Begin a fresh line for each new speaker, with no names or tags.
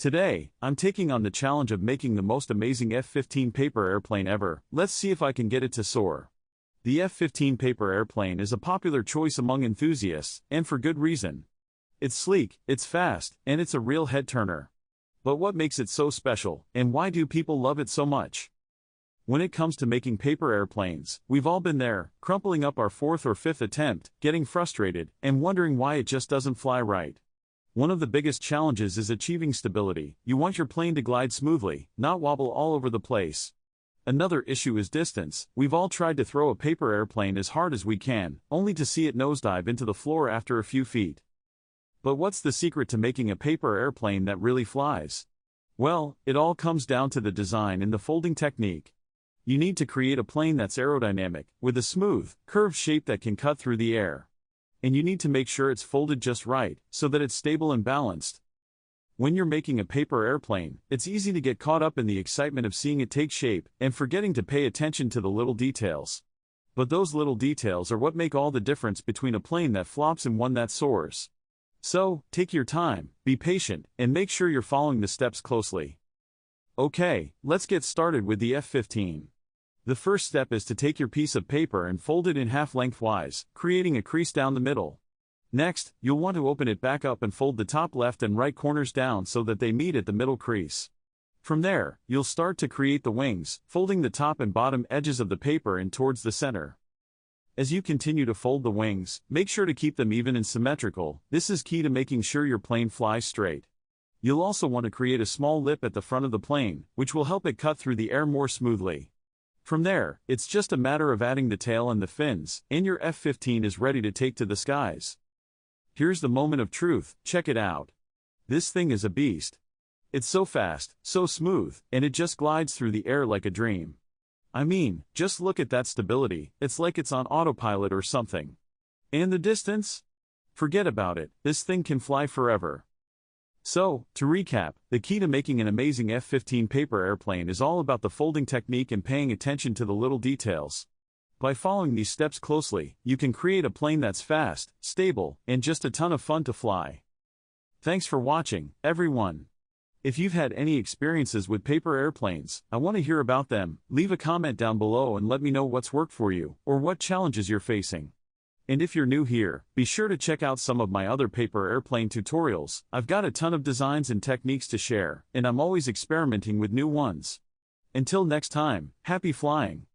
Today, I'm taking on the challenge of making the most amazing F-15 paper airplane ever. Let's see if I can get it to soar. The F-15 paper airplane is a popular choice among enthusiasts, and for good reason. It's sleek, it's fast, and it's a real head-turner. But what makes it so special, and why do people love it so much? When it comes to making paper airplanes, we've all been there, crumpling up our fourth or fifth attempt, getting frustrated, and wondering why it just doesn't fly right. One of the biggest challenges is achieving stability. You want your plane to glide smoothly, not wobble all over the place. Another issue is distance. We've all tried to throw a paper airplane as hard as we can, only to see it nosedive into the floor after a few feet. But what's the secret to making a paper airplane that really flies? Well, it all comes down to the design and the folding technique. You need to create a plane that's aerodynamic, with a smooth, curved shape that can cut through the air. And you need to make sure it's folded just right, so that it's stable and balanced. When you're making a paper airplane, it's easy to get caught up in the excitement of seeing it take shape, and forgetting to pay attention to the little details. But those little details are what make all the difference between a plane that flops and one that soars. So, take your time, be patient, and make sure you're following the steps closely. Okay, let's get started with the F-15. The first step is to take your piece of paper and fold it in half lengthwise, creating a crease down the middle. Next, you'll want to open it back up and fold the top left and right corners down so that they meet at the middle crease. From there, you'll start to create the wings, folding the top and bottom edges of the paper in towards the center. As you continue to fold the wings, make sure to keep them even and symmetrical. This is key to making sure your plane flies straight. You'll also want to create a small lip at the front of the plane, which will help it cut through the air more smoothly. From there, it's just a matter of adding the tail and the fins, and your F-15 is ready to take to the skies. Here's the moment of truth, check it out. This thing is a beast. It's so fast, so smooth, and it just glides through the air like a dream. I mean, just look at that stability, it's like it's on autopilot or something. And the distance? Forget about it, this thing can fly forever. So, to recap, the key to making an amazing F-15 paper airplane is all about the folding technique and paying attention to the little details. By following these steps closely, you can create a plane that's fast, stable, and just a ton of fun to fly. Thanks for watching, everyone. If you've had any experiences with paper airplanes, I want to hear about them. Leave a comment down below and let me know what's worked for you, or what challenges you're facing. And if you're new here, be sure to check out some of my other paper airplane tutorials. I've got a ton of designs and techniques to share, and I'm always experimenting with new ones. Until next time, happy flying!